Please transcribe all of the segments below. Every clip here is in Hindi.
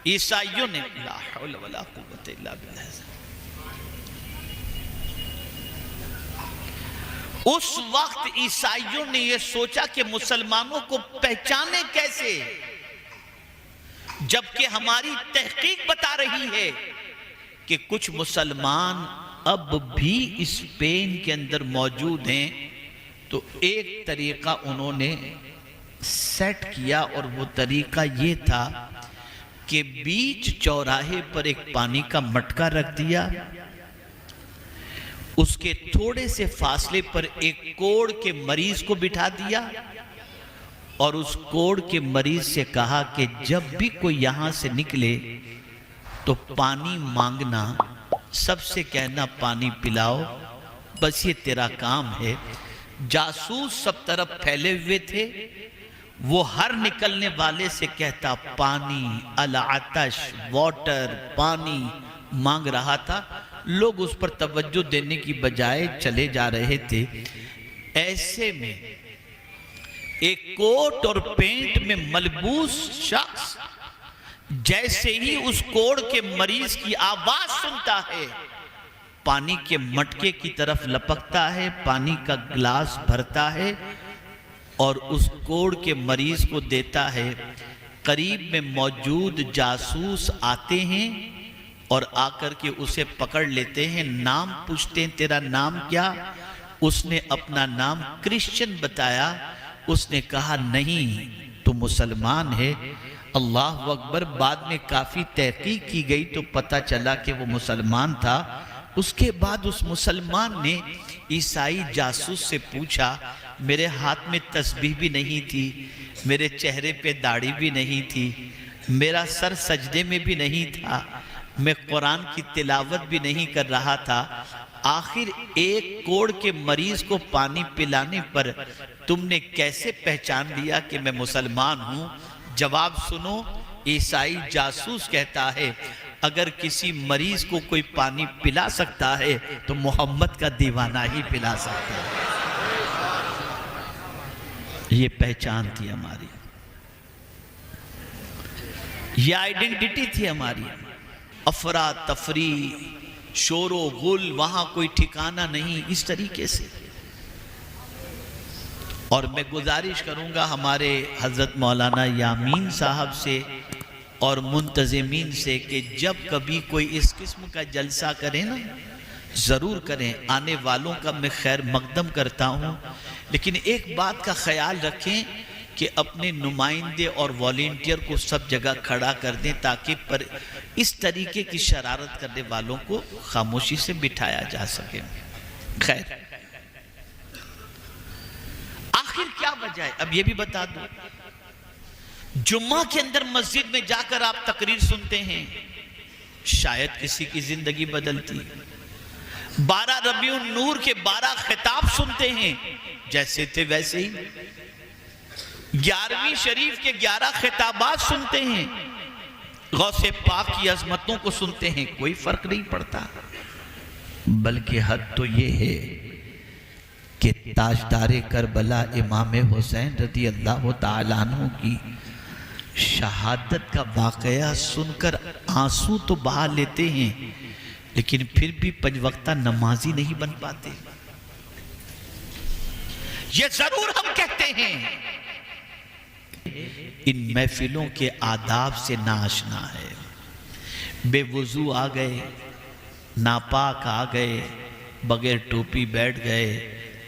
ईसाइयों ने, ला हौला वला कुव्वता इल्ला बिल्लाह, उस वक्त ईसाइयों ने यह सोचा कि मुसलमानों को पहचाने कैसे, जबकि हमारी तहकीक बता रही है कि कुछ मुसलमान अब भी स्पेन के अंदर मौजूद हैं। तो एक तरीका उन्होंने सेट किया और वो तरीका ये था कि बीच चौराहे पर एक पानी का मटका रख दिया, उसके थोड़े से फासले पर एक कोढ़ के मरीज को बिठा दिया और उस कोढ़ के मरीज से कहा कि जब भी कोई यहां से निकले तो पानी मांगना, सबसे कहना पानी पिलाओ, बस ये तेरा काम है। जासूस सब तरफ फैले हुए थे, वो हर निकलने वाले से कहता पानी, अल आतश, वाटर, पानी मांग रहा था। लोग उस पर तवज्जो देने की बजाय चले जा रहे थे। ऐसे में एक कोट और पेंट में मलबूस शख्स जैसे ही उस कोढ़ के मरीज की आवाज सुनता है, पानी के मटके की तरफ लपकता है, पानी का गिलास भरता है और उस कोढ़ के मरीज को देता है। करीब में मौजूद जासूस आते हैं और आकर के उसे पकड़ लेते हैं, नाम पूछते हैं तेरा नाम क्या? उसने अपना नाम क्रिश्चियन बताया। उसने कहा नहीं तो मुसलमान है। अल्लाह अकबर। बाद में काफी तहकीक की गई तो पता चला कि वो मुसलमान था। उसके बाद उस मुसलमान ने ईसाई जासूस से पूछा, मेरे हाथ में तस्बीह भी नहीं थी, मेरे चेहरे पे दाढ़ी भी नहीं थी, मेरा सर सजदे में भी नहीं था, मैं कुरान की तिलावत भी नहीं कर रहा था, आखिर एक कोढ़ के मरीज को पानी पिलाने पर तुमने कैसे पहचान लिया कि मैं मुसलमान हूं? जवाब सुनो। ईसाई जासूस कहता है, अगर किसी मरीज को कोई पानी पिला सकता है तो मोहम्मद का दीवाना ही पिला सकता है। ये पहचान थी हमारी, ये आइडेंटिटी थी हमारी। अफरा तफरी, शोरो गुल, वहां कोई ठिकाना नहीं, इस तरीके से। और मैं गुजारिश करूंगा हमारे हजरत मौलाना यामीन साहब से और मुंतजिमीन से कि जब कभी कोई इस किस्म का जलसा करें ना, जरूर करें। आने वालों का मैं खैर मकदम करता हूं, लेकिन एक बात का ख्याल रखें कि अपने नुमाइंदे और वॉलेंटियर को सब जगह खड़ा कर दें ताकि पर इस तरीके की शरारत करने वालों को खामोशी से बिठाया जा सके। खैर, आखिर क्या वजह है अब ये भी बता दो। जुम्मा के अंदर मस्जिद में जाकर आप तकरीर सुनते हैं, शायद किसी की जिंदगी बदलती। 12 रबीउन नूर के 12 खिताब सुनते हैं, जैसे थे वैसे ही। 11वीं शरीफ के 11 खिताबात सुनते हैं, गौसे पाक की अजमतों को सुनते हैं, कोई फर्क नहीं पड़ता। बल्कि हद तो ये है कि ताजदारे करबला इमाम हुसैन रज़ी अल्लाह तआला अन्हु की शहादत का वाकया सुनकर आंसू तो बहा लेते हैं, लेकिन फिर भी पंजवक्ता नमाजी नहीं बन पाते। ये जरूर हम कहते हैं इन महफिलों के आदाब से नाआशना है। बेवुजू आ गए, नापाक आ गए, बगैर टोपी बैठ गए,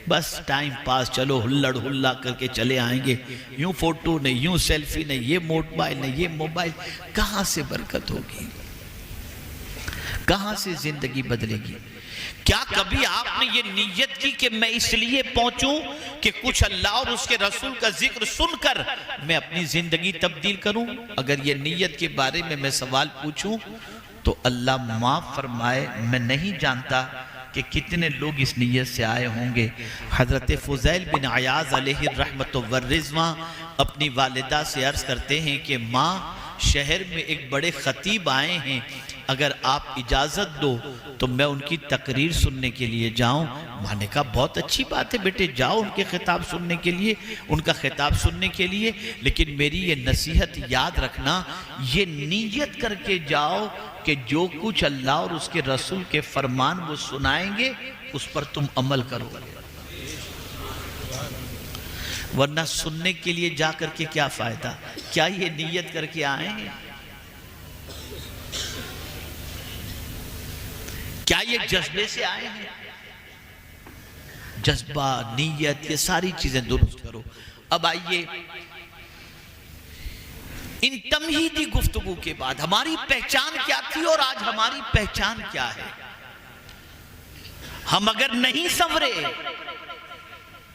बस टाइम पास, चलो हुल्लड़ हुल्ला करके चले आएंगे, यूं फोटो नहीं, यूं सेल्फी नहीं, ये मोबाइल नहीं, ये मोबाइल। कहां से बरकत होगी? कहां से जिंदगी बदलेगी? क्या कभी आपने ये नीयत की कि मैं इसलिए पहुंचूं कि कुछ अल्लाह और उसके रसूल का जिक्र सुनकर मैं अपनी जिंदगी तब्दील करूं? अगर ये नीयत के बारे में मैं सवाल पूछूं तो अल्लाह माफ फरमाए, मैं नहीं जानता कि कितने लोग इस नीयत से आए होंगे। हजरत फुज़ैल बिन अयाज़ अलैहि रहमत व रिज़वान अपनी वालिदा से अर्ज करते हैं कि माँ, शहर में एक बड़े खतीब आए हैं, अगर आप इजाज़त दो तो मैं उनकी तकरीर सुनने के लिए जाऊं। माँ ने कहा बहुत अच्छी बात है बेटे, जाओ उनके खिताब सुनने के लिए, उनका खिताब सुनने के लिए, लेकिन मेरी ये नसीहत याद रखना, ये नीयत करके जाओ कि जो कुछ अल्लाह और उसके रसूल के फरमान वो सुनाएंगे उस पर तुम अमल करो, वरना सुनने के लिए जा करके क्या फायदा। क्या ये नीयत करके आए हैं? क्या ये जज्बे से आए हैं? जज्बा, नीयत, ये सारी चीजें दुरुस्त करो। अब आइए इन तमहीदी गुफ्तगू के बाद हमारी पहचान क्या थी और आज हमारी पहचान क्या है। हम अगर नहीं संवरे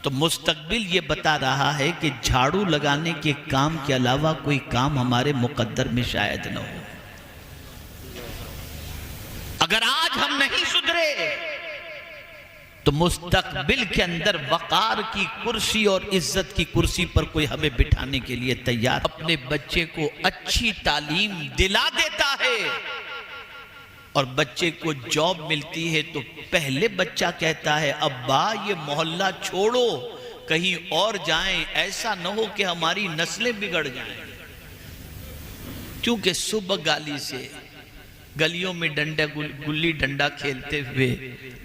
तो मुस्तकबिल ये बता रहा है कि झाड़ू लगाने के काम के अलावा कोई काम हमारे मुकद्दर में शायद न हो। अगर आज हम नहीं सुधरे तो मुस्तकबिल के अंदर वकार की कुर्सी और इज्जत की कुर्सी पर कोई हमें बिठाने के लिए तैयार। अपने बच्चे को अच्छी तालीम दिला देता है और बच्चे को जॉब मिलती है तो पहले बच्चा कहता है अब्बा ये मोहल्ला छोड़ो, कहीं और जाएं, ऐसा न हो कि हमारी नस्लें बिगड़ जाएं। क्योंकि सुबह गाली से, गलियों में डंडा गुल्ली डंडा खेलते हुए,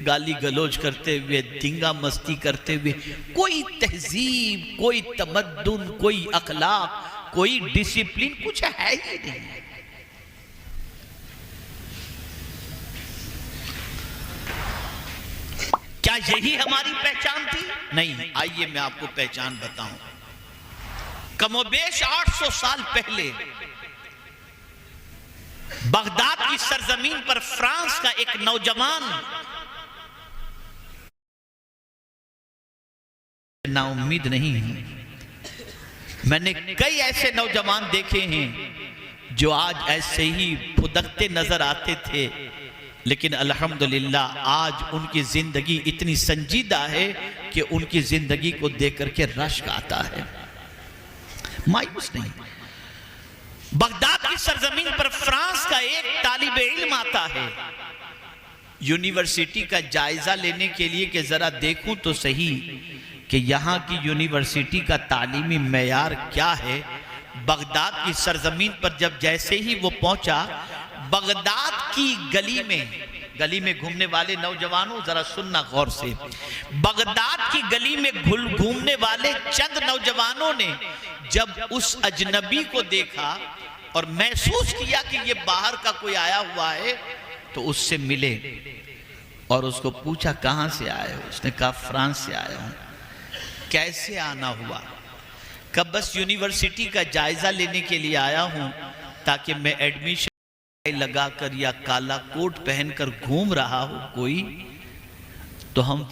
गाली गलोच करते हुए, दंगा मस्ती करते हुए कोई तहजीब, कोई तमद्दुन, कोई अखलाक, कोई डिसिप्लिन कुछ है ही नहीं। क्या यही हमारी पहचान थी? नहीं। आइए मैं आपको पहचान बताऊं। कमोबेश 800 साल पहले बगदाद की सरजमीन पर फ्रांस का एक नौजवान, नाउम्मीद नहीं है, मैंने कई ऐसे नौजवान देखे हैं जो आज ऐसे ही फुदकते नजर आते थे, लेकिन अल्हम्दुलिल्लाह आज उनकी जिंदगी इतनी संजीदा है कि उनकी जिंदगी को देख करके रश्क आता है, मायूस नहीं। बगदाद की सरजमीन पर फ्रांस का एक तालिब इल्म आता है यूनिवर्सिटी का जायजा लेने के लिए कि जरा देखूं तो सही कि यहां की यूनिवर्सिटी का तालीमी मेयार क्या है। बगदाद की सरजमीन पर जब जैसे ही वो पहुंचा, बगदाद की गली में घूमने वाले नौजवानों जरा सुनना गौर से, बगदाद की गली में घूमने वाले चंद नौजवानों ने जब उस अजनबी को देखा और महसूस किया कि ये बाहर का कोई आया हुआ है, तो उससे मिले और उसको पूछा कहां से आए हो? उसने कहा फ्रांस से आया हूं। कैसे आना हुआ? कब बस यूनिवर्सिटी का जायजा लेने के लिए आया हूं ताकि मैं एडमिशन लगाकर या काला कोट पहनकर घूम रहा हूं कोई, तो हम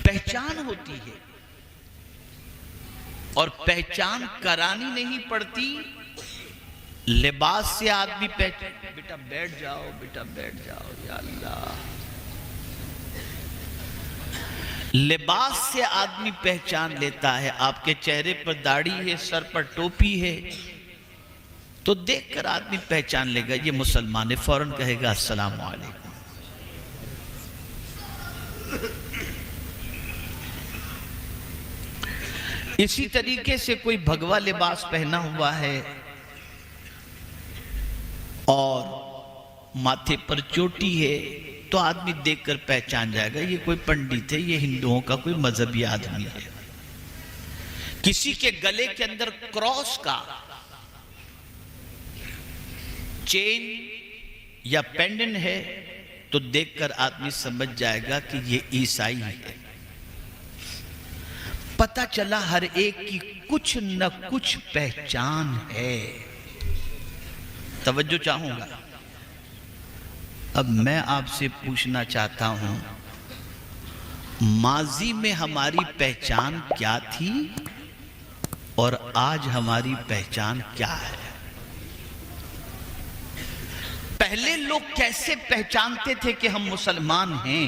पहचान होती है और पहचान करानी नहीं पड़ती, लिबास से आदमी पहचान। बेटा बैठ जाओ, बेटा बैठ जाओ, या अल्लाह। लिबास से आदमी पहचान लेता है। आपके चेहरे पर दाढ़ी है, सर पर टोपी है, तो देखकर आदमी पहचान लेगा ये मुसलमान है, फौरन कहेगा अस्सलाम वालेकुम। इसी तरीके से कोई भगवा लिबास पहना हुआ है और माथे पर चोटी है, तो आदमी देखकर पहचान जाएगा ये कोई पंडित है, ये हिंदुओं का कोई मजहबी आदमी है। किसी के गले के अंदर क्रॉस का चेन या पेंडेंट है तो देखकर आदमी समझ जाएगा कि ये ईसाई है। पता चला हर एक की कुछ न कुछ पहचान है। तवज्जो चाहूंगा। अब मैं आपसे पूछना चाहता हूं, माजी में हमारी पहचान क्या थी और आज हमारी पहचान क्या है? पहले लोग कैसे पहचानते थे कि हम मुसलमान हैं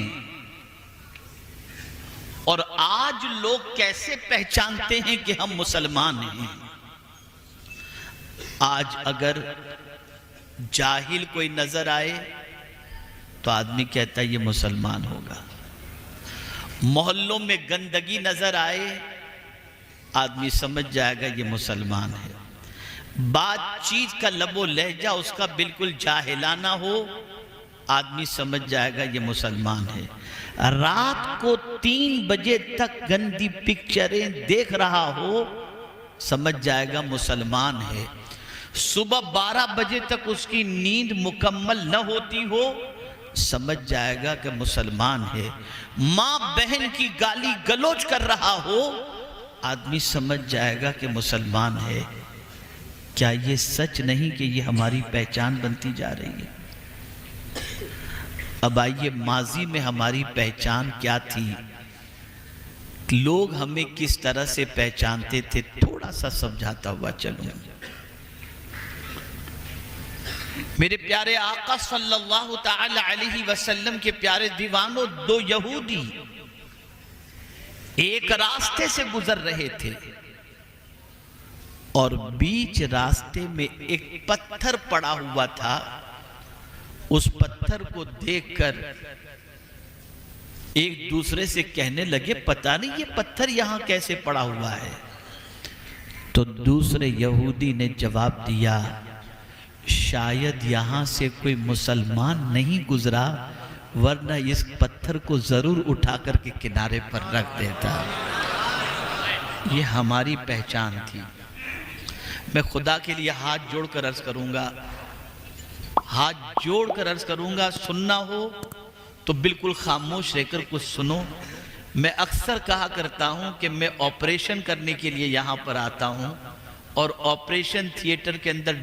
और आज लोग कैसे पहचानते हैं कि हम मुसलमान हैं? आज अगर जाहिल कोई नजर आए तो आदमी कहता है ये मुसलमान होगा। मोहल्लों में गंदगी नजर आए, आदमी समझ जाएगा ये मुसलमान है। बातचीत का लबो लहजा उसका बिल्कुल जाहिलाना हो, आदमी समझ जाएगा ये मुसलमान है। रात को 3 बजे तक गंदी पिक्चरें देख रहा हो, समझ जाएगा मुसलमान है। सुबह 12 बजे तक उसकी नींद मुकम्मल न होती हो, समझ जाएगा कि मुसलमान है। मां बहन की गाली गलौज कर रहा हो, आदमी समझ जाएगा कि मुसलमान है। क्या ये सच नहीं कि ये हमारी पहचान बनती जा रही है? अब आइए, माजी में हमारी पहचान क्या थी, लोग हमें किस तरह से पहचानते थे, थोड़ा सा समझाता हुआ चलूं। मेरे प्यारे आका सल्लल्लाहु ताला अलैहि वसल्लम के प्यारे दीवानों, 2 यहूदी एक रास्ते से गुजर रहे थे और बीच रास्ते में एक पत्थर पड़ा हुआ था। उस पत्थर को देखकर एक दूसरे से कहने लगे, पता नहीं ये पत्थर यहां कैसे पड़ा हुआ है। तो दूसरे यहूदी ने जवाब दिया, शायद यहां से कोई मुसलमान नहीं गुजरा, वरना इस पत्थर को जरूर उठा करके किनारे पर रख देता। ये हमारी पहचान थी। मैं खुदा के लिए हाथ जोड़कर अर्ज करूंगा, हाथ जोड़कर अर्ज करूंगा, सुनना हो तो बिल्कुल खामोश रहकर कुछ सुनो। मैं अक्सर कहा करता हूं कि मैं ऑपरेशन करने के लिए यहां पर आता हूं और ऑपरेशन थिएटर के अंदर